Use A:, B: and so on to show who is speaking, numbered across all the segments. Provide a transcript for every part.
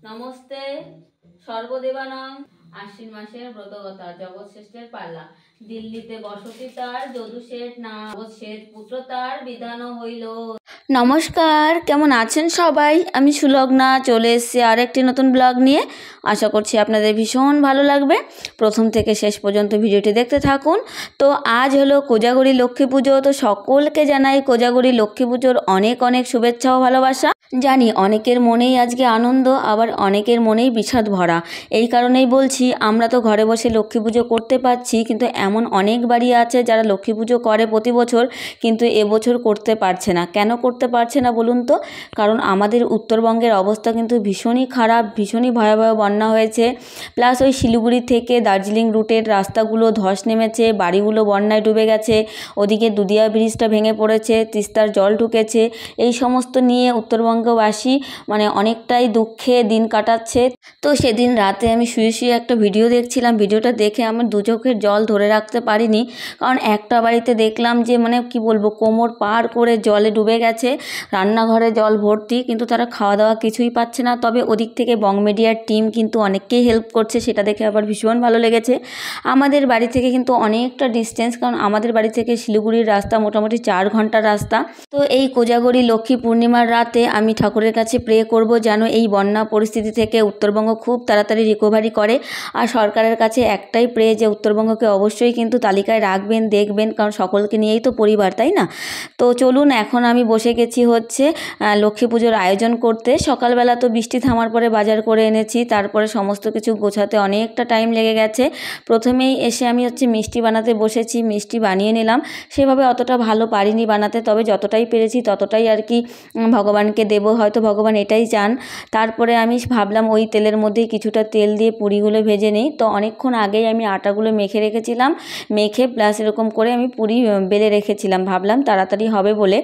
A: নমস্তে সর্বদেবানাং। আশ্বিন মাসের ব্রতকথা। জগৎ শ্রেষ্ঠের পাল্লা। দিল্লিতে বসতি তার, যদু শেঠ না জগৎ শেঠ পুত্র তার, বিধান হইল। নমস্কার, কেমন আছেন সবাই? আমি সুলগ্না চলে এসেছি আরেকটি নতুন ব্লগ নিয়ে। আশা করছি আপনাদের ভীষণ ভালো লাগবে। প্রথম থেকে শেষ পর্যন্ত ভিডিওটি দেখতে থাকুন। তো আজ হলো কোজাগরী লক্ষ্মী পুজো। তো সকলকে জানাই কোজাগরী লক্ষ্মী পুজোর অনেক অনেক শুভেচ্ছা ও ভালোবাসা। জানি অনেকের মনেই আজকে আনন্দ, আবার অনেকের মনেই বিষাদ ভরা। এই কারণেই বলছি, আমরা তো ঘরে বসে লক্ষ্মী পুজো করতে পারছি, কিন্তু এমন অনেক বাড়ি আছে যারা লক্ষ্মী পুজো করে প্রতি বছর, কিন্তু এবছর করতে পারছে না। কেন করতে পারছে না বলুন তো? কারণ আমাদের উত্তরবঙ্গের অবস্থা কিন্তু ভীষণই খারাপ, ভীষণই ভয়াবহ বন্যা হয়েছে। প্লাস ওই শিলিগুড়ি থেকে দার্জিলিং রুটের রাস্তাগুলো ধস নেমেছে, বাড়িগুলো বন্যায় ডুবে গেছে। ওদিকে দুদিয়া ব্রিজটা ভেঙে পড়েছে, তিস্তার জল ঢুকেছে। এই সমস্ত নিয়ে উত্তরবঙ্গবাসী মানে অনেকটাই দুঃখে দিন কাটাচ্ছে। তো সেদিন রাতে আমি শুয়ে শুয়ে একটা ভিডিও দেখছিলাম। ভিডিওটা দেখে আমার দু চোখের জল ধরে রাখতে পারিনি। কারণ একটা বাড়িতে দেখলাম যে মানে কি বলবো, কোমর পার করে জলে ডুবে গেছে, রান্নাঘরে জল ভর্তি, কিন্তু তারা খাওয়া দাওয়া কিছুই পাচ্ছে না। তবে ওদিক থেকে বং মিডিয়ার টিম কিন্তু অনেককেই হেল্প করছে, সেটা দেখে আবার ভীষণ ভালো লেগেছে। আমাদের বাড়ি থেকে কিন্তু অনেকটা ডিস্টেন্স, কারণ আমাদের বাড়ি থেকে শিলিগুড়ির রাস্তা মোটামুটি 4 ঘন্টার রাস্তা। তো এই কোজাগরী লক্ষ্মী পূর্ণিমার রাতে আমি ঠাকুরের কাছে প্রে করব যেন এই বন্যা পরিস্থিতি থেকে উত্তরবঙ্গ খুব তাড়াতাড়ি রিকভারি করে। আর সরকারের কাছে একটাই প্রে যে উত্তরবঙ্গকে অবশ্যই কিন্তু তালিকায় রাখবেন, দেখবেন, কারণ সকলকে নিয়েই তো পরিবার, তাই না? তো চলুন, এখন আমি বসে গেছি হচ্ছে লক্ষ্মী পুজোর আয়োজন করতে। সকালবেলা তো বৃষ্টি থামার পরে বাজার করে এনেছি, তারপরে সমস্ত কিছু গোছাতে অনেকটা টাইম লেগে গেছে। প্রথমেই এসে আমি হচ্ছে মিষ্টি বানাতে বসেছি, মিষ্টি বানিয়ে নিলাম। সেভাবে অতটা ভালো পারিনি বানাতে, তবে যতটাই পেরেছি ততটাই আর কি ভগবানকে দেব, হয়তো ভগবান এটাই চান। তারপরে আমি ভাবলাম ওই তেলের মধ্যেই কিছুটা তেল দিয়ে পুরিগুলো ভেজে নিই। তো অনেকক্ষণ আগেই আমি আটাগুলো মেখে রেখেছিলাম, মেখে প্লাস এরকম করে আমি পুরি বেলে রেখেছিলাম, ভাবলাম তাড়াতাড়ি হবে বলে।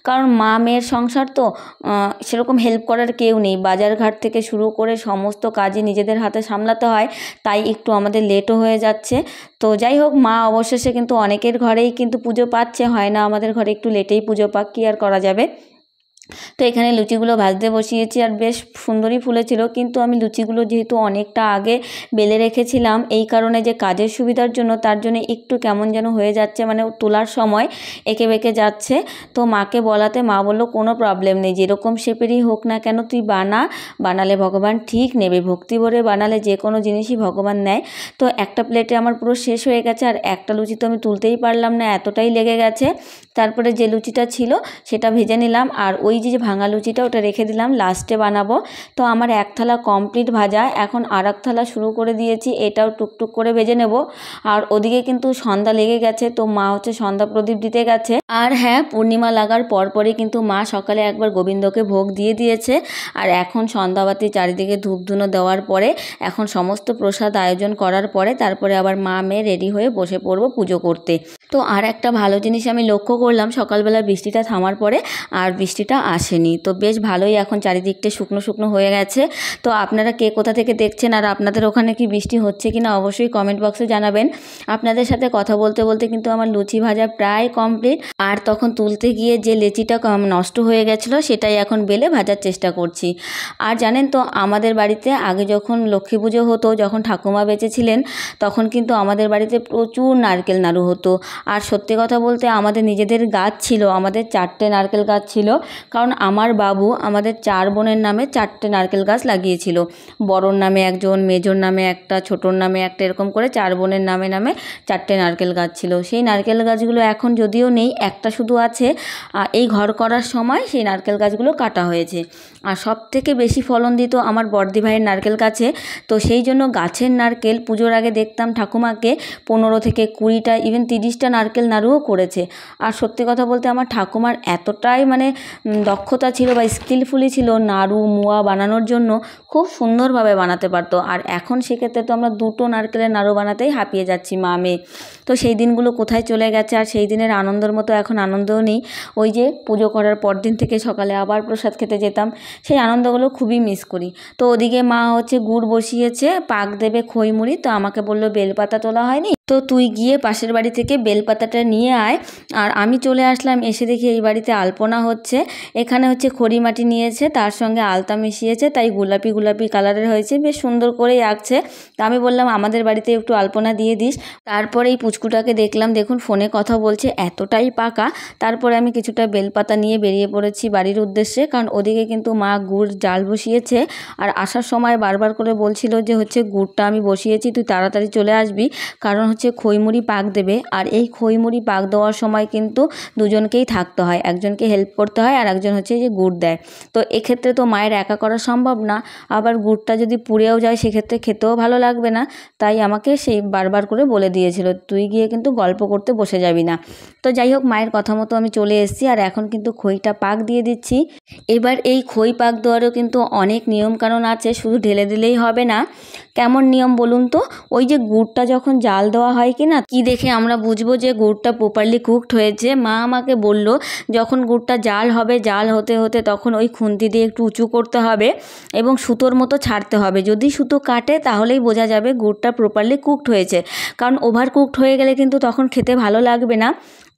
A: কারণ মা মেয়ের সংসার তো সেরকম হেল্প করার কেউ নেই, বাজারঘাট থেকে শুরু করে সমস্ত কাজই নিজেদের হাতে সামলাতে হয়, তাই একটু আমাদের লেটও হয়ে যাচ্ছে। তো যাই হোক, মা অবশেষে কিন্তু অনেকের ঘরেই কিন্তু পুজো পাচ্ছে, হয় না আমাদের ঘরে একটু লেটেই পুজো পাক, কি আর করা যাবে। তো এখানে লুচিগুলো ভাজতে বসিয়েছি, আর বেশ সুন্দরই ফুলেছিল, কিন্তু আমি লুচিগুলো যেহেতু অনেকটা আগে বেলে রেখেছিলাম, এই কারণে যে কাজের সুবিধার জন্য, তার জন্য একটু কেমন যেন হয়ে যাচ্ছে, মানে তোলার সময় এঁকে বেঁকে যাচ্ছে। তো মাকে বলাতে মা বলল কোনো প্রবলেম নেই, যেরকম শেপেরই হোক না কেন তুই বানালে ভগবান ঠিক নেবে, ভক্তি ভরে বানালে যে কোনো জিনিসই ভগবান নেয়। তো একটা প্লেটে আমার পুরো শেষ হয়ে গেছে, আর একটা লুচি তো আমি তুলতেই পারলাম না, এতটাই লেগে গেছে। তারপরে যে লুচিটা ছিল সেটা ভেজে নিলাম, আর ওই যে ভাঙা লুচিটা ওটা রেখে দিলাম, লাস্টে বানাবো। তো আমার এক থালা কমপ্লিট ভাজা, এখন আর এক থালা শুরু করে দিয়েছি, এটাও টুকটুক করে ভেজে নেব। আর ওদিকে কিন্তু সন্ধ্যা লেগে গেছে, তো মা হচ্ছে সন্ধ্যা প্রদীপ দিতে গেছে। আর হ্যাঁ, পূর্ণিমা লাগার পরপরই কিন্তু মা সকালে একবার গোবিন্দকে ভোগ দিয়ে দিয়েছে। আর এখন সন্ধ্যাবাতি চারিদিকে ধূপধুনো দেওয়ার পরে, এখন সমস্ত প্রসাদ আয়োজন করার পরে তারপরে আবার মা মেয়ে রেডি হয়ে বসে পড়বো পুজো করতে। তো আর একটা ভালো জিনিস আমি লক্ষ্য করলাম, সকালবেলা বৃষ্টিটা থামার পরে আর বৃষ্টিটা আসেনি। তো বেশ ভালোই এখন চারিদিকটা শুকনো শুকনো হয়ে গেছে। তো আপনারা কে কোথা থেকে দেখছেন, আর আপনাদের ওখানে কি বৃষ্টি হচ্ছে কিনা অবশ্যই কমেন্ট বক্সে জানাবেন। আপনাদের সাথে কথা বলতে বলতে কিন্তু আমার লুচি ভাজা প্রায় কমপ্লিট। আর তখন তুলতে গিয়ে যে লেচিটা নষ্ট হয়ে গেছিলো, সেটাই এখন বেলে ভাজার চেষ্টা করছি। আর জানেন তো, আমাদের বাড়িতে আগে যখন লক্ষ্মী পুজো হতো, যখন ঠাকুমা বেঁচে ছিলেন, তখন কিন্তু আমাদের বাড়িতে প্রচুর নারকেল নাড়ু হতো। আর সত্যি কথা বলতে আমাদের নিজেদের গাছ ছিল, আমাদের 4টে নারকেল গাছ ছিল। কারণ আমার বাবু আমাদের 4 বোনের নামে 4টে নারকেল গাছ লাগিয়েছিল। বড়োর নামে একজন, মেজোর নামে একটা, ছোটোর নামে একটা, এরকম করে 4 বোনের নামে 4টে নারকেল গাছ ছিল। সেই নারকেল গাছগুলো এখন যদিও নেই, একটা শুধু আছে। এই ঘর করার সময় সেই নারকেল গাছগুলো কাটা হয়েছে। আর সব থেকে বেশি ফলন দিত আমার বড়দি ভাইয়ের নারকেল গাছে। তো সেই জন্য গাছের নারকেল পুজোর আগে দেখতাম ঠাকুমাকে 15 থেকে 20টা, ইভেন 30টা নারকেল নাড়ুও করেছে। আর সত্যি কথা বলতে আমার ঠাকুমার এতটাই মানে দক্ষতা ছিল বা স্কিলফুলি ছিল, নাড়ু মুয়া বানানোর জন্য খুব সুন্দরভাবে বানাতে পারতো। আর এখন সেক্ষেত্রে তো আমরা 2টো নারকেলের নাড়ু বানাতেই হাঁপিয়ে যাচ্ছি মা মেয়ে। তো সেই দিনগুলো কোথায় চলে গেছে, আর সেই দিনের আনন্দের মতো এখন আনন্দও নেই। ওই যে পুজো করার পর দিন থেকে সকালে আবার প্রসাদ খেতে যেতাম, সেই আনন্দগুলো খুবই মিস করি। তো ওদিকে মা হচ্ছে গুড় বসিয়েছে, পাক দেবে খই মুড়ি। তো আমাকে বললো বেলপাতা তোলা হয়নি, তো তুই গিয়ে পাশের বাড়ি থেকে বেলপাতাটা নিয়ে আয়। আর আমি চলে আসলাম, এসে দেখি এই বাড়িতে আলপনা হচ্ছে। এখানে হচ্ছে খড়ি মাটি নিয়েছে, তার সঙ্গে আলতা মিশিয়েছে, তাই গোলাপি গোলাপি কালারের হয়েছে, বেশ সুন্দর করেই আঁকছে। তা আমি বললাম আমাদের বাড়িতে একটু আলপনা দিয়ে দিস। তারপরে এই পুচকুটাকে দেখলাম, দেখুন ফোনে কথা বলছে, এতটাই পাকা। তারপরে আমি কিছুটা বেলপাতা নিয়ে বেরিয়ে পড়েছি বাড়ির উদ্দেশ্যে, কারণ ওদিকে কিন্তু মা গুড় জাল বসিয়েছে। আর আসার সময় বারবার করে বলছিল যে হচ্ছে গুড়টা আমি বসিয়েছি, তুই তাড়াতাড়ি চলে আসবি, কারণ হচ্ছে খইমুড়ি পাক দেবে। আর এই খইমুড়ি পাক দেওয়ার সময় কিন্তু দুজনকেই থাকতে হয়, একজনকে হেল্প করতে হয় আর একজন হচ্ছে যে গুড় দেয়। তো এক্ষেত্রে তো মায়ের একা করা সম্ভব না, আবার গুড়টা যদি পুড়েও যায় সেক্ষেত্রে খেতেও ভালো লাগবে না। তাই আমাকে সেই বারবার করে বলে দিয়েছিল তুই গিয়ে কিন্তু গল্প করতে বসে যাবি না। তো যাই হোক, মায়ের কথা মতো আমি চলে এসেছি, আর এখন কিন্তু খইটা পাক দিয়ে দিচ্ছি। এবার এই খই পাক দেওয়ারও কিন্তু অনেক নিয়মকানুন আছে, শুধু ঢেলে দিলেই হবে না। কেমন নিয়ম বলুন তো? ওই যে গুড়টা যখন জাল দেওয়া হয় কি না, কি দেখে আমরা বুঝবো যে গুড়টা প্রপারলি কুকড হয়েছে? মা আমাকে বলল যখন গুড়টা জাল হবে, জাল হতে হতে তখন ওই খুন্তি দিয়ে একটু উঁচু করতে হবে এবং সুতোর মতো ছাড়তে হবে। যদি সুতো কাটে তাহলেই বোঝা যাবে গুড়টা প্রপারলি কুকড হয়েছে, কারণ ওভার কুকড হয়ে গেলে কিন্তু তখন খেতে ভালো লাগবে না।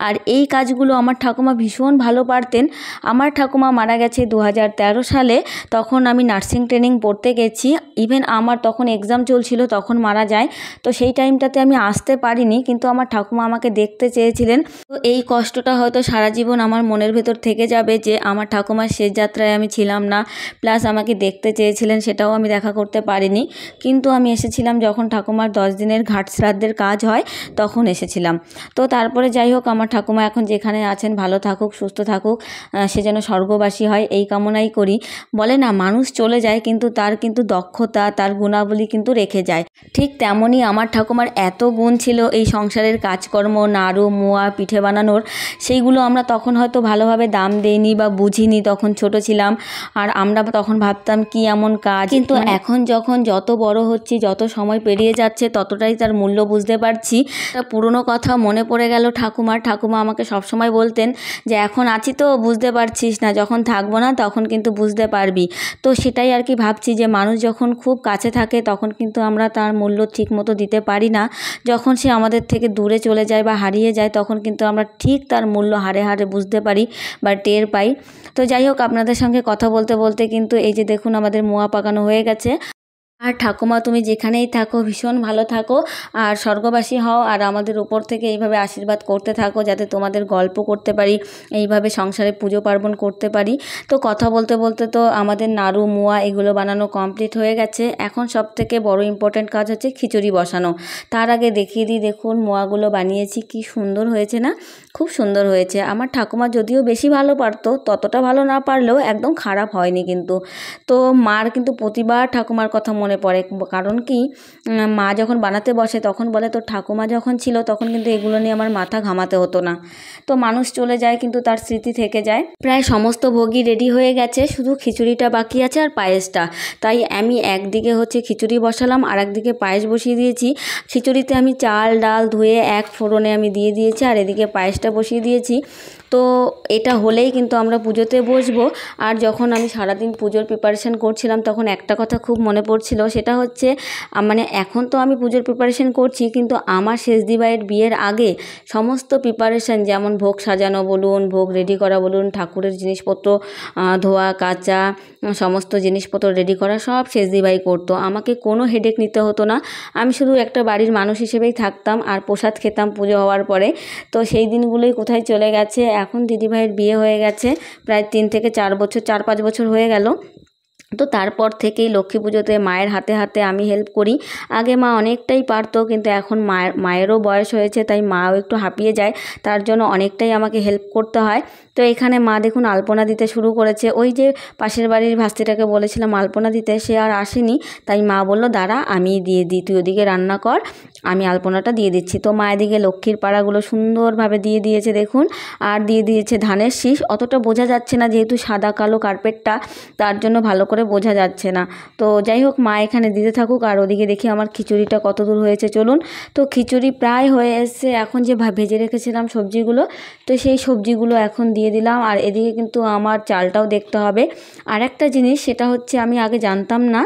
A: আর এই কাজগুলো আমার ঠাকুমা ভীষণ ভালো পারতেন। আমার ঠাকুমা মারা গেছে 2013 সালে, তখন আমি নার্সিং ট্রেনিং পড়তে গেছি। ইভেন আমার তখন এক্সাম চলছিল, তখন মারা যায়। তো সেই টাইমটাতে আমি আসতে পারিনি, কিন্তু আমার ঠাকুমা আমাকে দেখতে চেয়েছিলেন। তো এই কষ্টটা হয়তো সারা জীবন আমার মনের ভেতর থেকে যাবে যে আমার ঠাকুমার শেষ যাত্রায় আমি ছিলাম না, প্লাস আমাকে দেখতে চেয়েছিলেন সেটাও আমি দেখা করতে পারিনি। কিন্তু আমি এসেছিলাম যখন ঠাকুমার 10 দিনের ঘাট শ্রাদ্ধের কাজ হয়, তখন এসেছিলাম। তো তারপরে যাই হোক, আমার ঠাকুমা এখন যেখানে আছেন ভালো থাকুক, সুস্থ থাকুক, সে যেন স্বর্গবাসী হয় এই কামনাই করি। বলে না, মানুষ চলে যায় কিন্তু তার কিন্তু দক্ষতা, তার গুণাবলী কিন্তু রেখে যায়। ঠিক তেমনই আমার ঠাকুমার এত গুণ ছিল এই সংসারের কাজকর্ম, নাড়ু মোয়া পিঠে বানানোর, সেইগুলো আমরা তখন হয়তো ভালোভাবে দাম দেইনি বা বুঝিনি, তখন ছোট ছিলাম। আর আমরা তখন ভাবতাম কি এমন কাজ, কিন্তু এখন যখন যত বড় হচ্ছি, যত সময় পেরিয়ে যাচ্ছে, ততটাই তার মূল্য বুঝতে পারছি। একটা পুরনো কথা মনে পড়ে গেল ঠাকুমার। ঠাকুমা আমাকে সবসময় বলতেন যে এখন আছি তো বুঝতে পারছিস না, যখন থাকবো না তখন কিন্তু বুঝতে পারবি। তো সেটাই আর কি ভাবছি, যে মানুষ যখন খুব কাছে থাকে তখন কিন্তু আমরা তার মূল্য ঠিক মতো দিতে পারি না। যখন সে আমাদের থেকে দূরে চলে যায় বা হারিয়ে যায়, তখন কিন্তু আমরা ঠিক তার মূল্য হাড়ে হাড়ে বুঝতে পারি বা টের পাই। তো যাই হোক, আপনাদের সঙ্গে কথা বলতে বলতে কিন্তু এই যে দেখুন আমাদের মোয়া পাকানো হয়ে গেছে। আর ঠাকুমা তুমি যেখানেই থাকো ভীষণ ভালো থাকো আর স্বর্গবাসী হও, আর আমাদের উপর থেকে এইভাবে আশীর্বাদ করতে থাকো যাতে তোমাদের গল্প করতে পারি, এইভাবে সংসারে পুজো পার্বণ করতে পারি। তো কথা বলতে বলতে তো আমাদের নাড়ু মোয়া এগুলো বানানো কমপ্লিট হয়ে গেছে। এখন সব থেকে বড় ইম্পর্ট্যান্ট কাজ হচ্ছে খিচুড়ি বসানো। তার আগে দেখিয়ে দিই, দেখুন মোয়াগুলো বানিয়েছি, কি সুন্দর হয়েছে না? খুব সুন্দর হয়েছে। আমার ঠাকুমা যদিও বেশি ভালো পারতো, ততটা ভালো না পারলেও একদম খারাপ হয়নি কিন্তু। তো মার কিন্তু প্রতিবার ঠাকুমার কথা মনে পড়ে, কারণ কি মা যখন বানাতে বসে তখন বলে তোর ঠাকুমা যখন ছিল তখন কিন্তু এগুলো নিয়ে আমার মাথা ঘামাতে হতো না। তো মানুষ চলে যায় কিন্তু তার স্মৃতি থেকে যায়। প্রায় সমস্ত ভোগই রেডি হয়ে গেছে, শুধু খিচুড়িটা বাকি আছে আর পায়েসটা। তাই আমি একদিকে হচ্ছে খিচুড়ি বসালাম আর একদিকে পায়েস বসিয়ে দিয়েছি। খিচুড়িতে আমি চাল ডাল ধুয়ে এক ফোড়নে আমি দিয়ে দিয়েছি, আর এদিকে পায়েসটা বসিয়ে দিয়েছি। তো এটা হলেই কিন্তু আমরা পুজোতে বসবো। আর যখন আমি সারাদিন পুজোর প্রিপারেশন করছিলাম তখন একটা কথা খুব মনে পড়ছিল, সেটা হচ্ছে মানে এখন তো আমি পুজোর প্রিপারেশন করছি, কিন্তু আমার শেষদিবাইয়ের বিয়ের আগে সমস্ত প্রিপারেশন, যেমন ভোগ সাজানো বলুন, ভোগ রেডি করা বলুন, ঠাকুরের জিনিসপত্র ধোয়া কাচা, সমস্ত জিনিসপত্র রেডি করা সব শেষদিবাই করতো। আমাকে কোনো হেডেক নিতে হতো না, আমি শুধু একটা বাড়ির মানুষ হিসেবেই থাকতাম আর প্রসাদ খেতাম পুজো হওয়ার পরে। তো সেই দিনগুলোই কোথায় চলে গেছে। এখন দিদিভাইয়ের বিয়ে হয়ে গেছে প্রায় 3 থেকে 4 বছর, 4-5 বছর হয়ে গেল। তো তারপর থেকেই লক্ষ্মী পুজোতে মায়ের হাতে হাতে আমি হেল্প করি। আগে মা অনেকটাই পারতো, কিন্তু এখন মায়েরও বয়স হয়েছে, তাই মাও একটু হাঁপিয়ে যায়, তার জন্য অনেকটাই আমাকে হেল্প করতে হয়। তো এখানে মা দেখুন আলপনা দিতে শুরু করেছে। ওই যে পাশের বাড়ির ভাস্তিটাকে বলেছিলাম আলপনা দিতে, সে আর আসেনি, তাই মা বলল দাঁড়া আমি দিয়ে দিই, তুই ওদিকে রান্না কর, আমি আলপনাটা দিয়ে দিচ্ছি। তো মা এদিকে লক্ষ্মীর পাড়াগুলো সুন্দরভাবে দিয়ে দিয়েছে দেখুন, আর দিয়ে দিয়েছে ধানের শীষ। অতটা বোঝা যাচ্ছে না যেহেতু সাদা কালো কার্পেটটা, তার জন্য ভালো করে বোঝা যাচ্ছে না। তো যাই হোক, মা এখানে দিতে থাকুক, আর ওদিকে দেখি আমার খিচুড়িটা কত দূর হয়েছে চলুন। তো খিচুড়ি প্রায় হয়ে এসছে। এখন যে ভেজে রেখেছিলাম সবজিগুলো, তো সেই সবজিগুলো এখন দিয়ে দিলাম। আর এদিকে কিন্তু আমার চালটাও দেখতে হবে। আর একটা জিনিস, সেটা হচ্ছে আমি আগে জানতাম না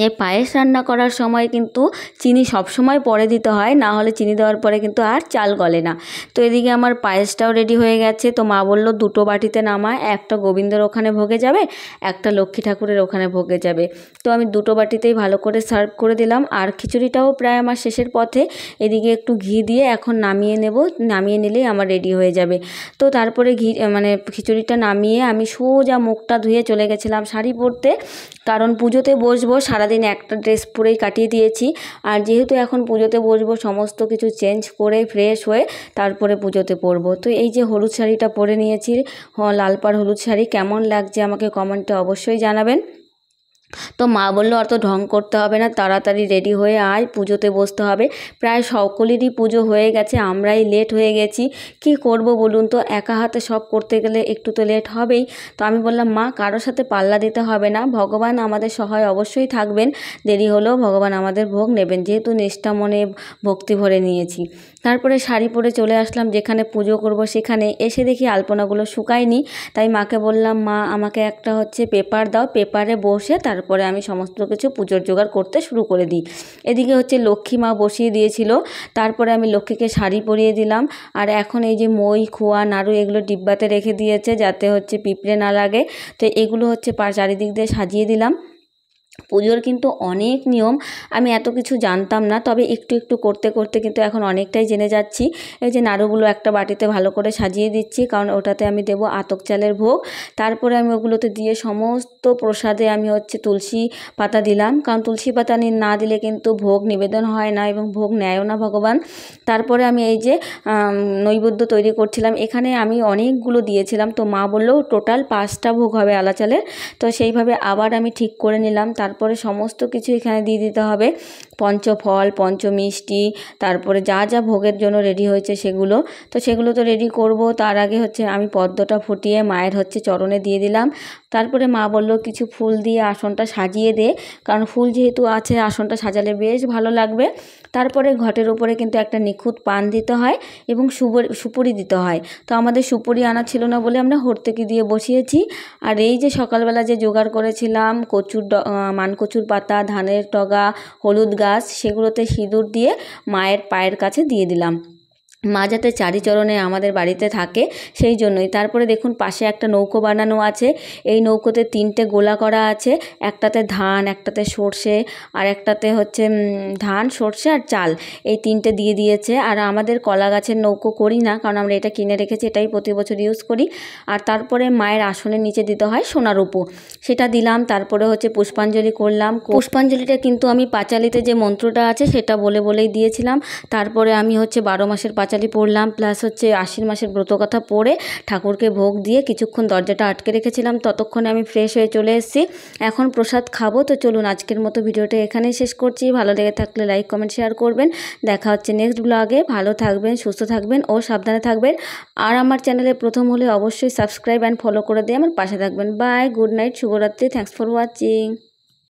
A: যে পায়েস রান্না করার সময় কিন্তু চিনি সবসময় পরে দিতে হয়, না হলে চিনি দেওয়ার পরে কিন্তু আর চাল গলে না। তো এদিকে আমার পায়েসটাও রেডি হয়ে গেছে। তো মা বলল 2টো বাটিতে নামায়, একটা গোবিন্দর ওখানে ভোগে যাবে, একটা লক্ষ্মী ঠাকুরের ওখানে ভোগে যাবে। তো আমি 2টো বাটিতেই ভালো করে সার্ভ করে দিলাম। আর খিচুড়িটাও প্রায় আমার শেষের পথে। এদিকে একটু ঘি দিয়ে এখন নামিয়ে নেব, নামিয়ে নিলেই আমার রেডি হয়ে যাবে। তো তারপরে খিচুড়িটা নামিয়ে আমি সোজা মুখটা ধুয়ে চলে গেছিলাম শাড়ি পরতে, কারণ পুজোতে বসবো। সারাদিন একটা ড্রেস পরেই কাটিয়ে দিয়েছি, আর যেহেতু এখন পুজোতে বসবো সমস্ত কিছু চেঞ্জ করে ফ্রেশ হয়ে তারপরে পুজোতে পরবো। তো এই যে হলুদ শাড়িটা পরে নিয়েছি, লাল পাড় হলুদ শাড়ি, কেমন লাগছে আমাকে কমেন্টে অবশ্যই জানাবেন। তো মা বললো অত ঢং করতে হবে না, তাড়াতাড়ি রেডি হয়ে আয়, পুজোতে বসতে হবে। প্রায় সকলেরই পুজো হয়ে গেছে, আমরাই লেট হয়ে গেছি। কি করব বলুন তো, একা হাতে সব করতে গেলে একটু তো লেট হবেই। তো আমি বললাম মা কারোর সাথে পাল্লা দিতে হবে না, ভগবান আমাদের সহায় অবশ্যই থাকবেন, দেরি হলেও ভগবান আমাদের ভোগ নেবেন, যেহেতু নিষ্ঠা মনে ভক্তি ভরে নিয়েছি। তারপরে শাড়ি পরে চলে আসলাম যেখানে পুজো করব সেখানে। এসে দেখি আলপনাগুলো শুকায়নি, তাই মাকে বললাম মা আমাকে একটা পেপার দাও, পেপারে বসে তারপরে আমি সমস্ত কিছু পুজোর জোগাড় করতে শুরু করে দিই। এদিকে লক্ষ্মী মা বসিয়ে দিয়েছিল, তারপরে আমি লক্ষ্মীকে শাড়ি পরিয়ে দিলাম। আর এখন এই যে মই, খোয়া, নাড়ু এগুলো ডিব্বাতে রেখে দিয়েছে যাতে পিঁপড়ে না লাগে। তো এগুলো চারিদিক দিয়ে সাজিয়ে দিলাম। পুজোর কিন্তু অনেক নিয়ম, আমি এত কিছু জানতাম না, তবে একটু একটু করতে করতে কিন্তু এখন অনেকটাই জেনে যাচ্ছি। এই যে নাড়ুগুলো একটা বাটিতে ভালো করে সাজিয়ে দিচ্ছি, কারণ ওটাতে আমি দেবো আতক চালের ভোগ। তারপরে আমি ওগুলোতে দিয়ে সমস্ত প্রসাদে আমি তুলসী পাতা দিলাম, কারণ তুলসী পাতা না দিলে কিন্তু ভোগ নিবেদন হয় না এবং ভোগ নেয়ও না ভগবান। তারপরে আমি এই যে নৈবেদ্য তৈরি করছিলাম, এখানে আমি অনেকগুলো দিয়েছিলাম। তো মা বললো টোটাল 5টা ভোগ হবে আলা চালের। তো সেইভাবে আবার আমি ঠিক করে নিলাম। তারপরে সমস্ত কিছু এখানে দিয়ে দিতে হবে, পঞ্চফল, পঞ্চমিষ্টি, তারপরে যা যা ভোগের জন্য রেডি হয়েছে সেগুলো। তো সেগুলো তো রেডি করব, তার আগে আমি পদ্মটা ফুটিয়ে মায়ের চরণে দিয়ে দিলাম। তারপরে মা বলল কিছু ফুল দিয়ে আসনটা সাজিয়ে দে, কারণ ফুল যেহেতু আছে আসনটা সাজালে বেশ ভালো লাগবে। তারপরে ঘটের উপরে কিন্তু একটা নিখুঁত পান দিতে হয় এবং সুপুরি দিতে হয়। তো আমাদের সুপুরি আনা ছিল না বলে আমরা হর্তুকি দিয়ে বসিয়েছি। আর এই যে সকালবেলা যে জোগাড় করেছিলাম মানকচুর পাতা, ধানের টগা, হলুদ গাছ, সেগুলোতে সিঁদুর দিয়ে মায়ের পায়ের কাছে দিয়ে দিলাম, মা যাতে চারিচরণে আমাদের বাড়িতে থাকে সেই জন্যই। তারপরে দেখুন পাশে একটা নৌকো বানানো আছে, এই নৌকোতে 3টে গোলা করা আছে, একটাতে ধান, একটাতে সর্ষে, আর একটাতে ধান, সর্ষে আর চাল, এই 3টে দিয়ে দিয়েছে। আর আমাদের কলা গাছের নৌকো করি না, কারণ আমরা এটা কিনে রেখেছি, এটাই প্রতি বছর ইউজ করি। আর তারপরে মায়ের আসনের নিচে দিতে হয় সোনার উপো, সেটা দিলাম। তারপরে পুষ্পাঞ্জলি করলাম। পুষ্পাঞ্জলিটা কিন্তু আমি পাঁচালিতে যে মন্ত্রটা আছে সেটা বলেই দিয়েছিলাম। তারপরে আমি 12 মাসের পাঁচালি পড়লাম, প্লাস আশ্বিন মাসের ব্রতকথা পড়ে ঠাকুরকে ভোগ দিয়ে কিছুক্ষণ দরজাটা আটকে রেখেছিলাম। ততক্ষণে আমি ফ্রেশ হয়ে চলে এসেছি, এখন প্রসাদ খাবো। তো চলুন আজকের মতো ভিডিওটা এখানেই শেষ করছি। ভালো লেগে থাকলে লাইক, কমেন্ট, শেয়ার করবেন। দেখা হচ্ছে নেক্সট ব্লগে। ভালো থাকবেন, সুস্থ থাকবেন ও সাবধানে থাকবেন। আর আমার চ্যানেলে প্রথম হলে অবশ্যই সাবস্ক্রাইব অ্যান্ড ফলো করে দিয়ে আমার পাশে থাকবেন। বাই, গুড নাইট, শুভরাত্রি, থ্যাঙ্কস ফর ওয়াচিং।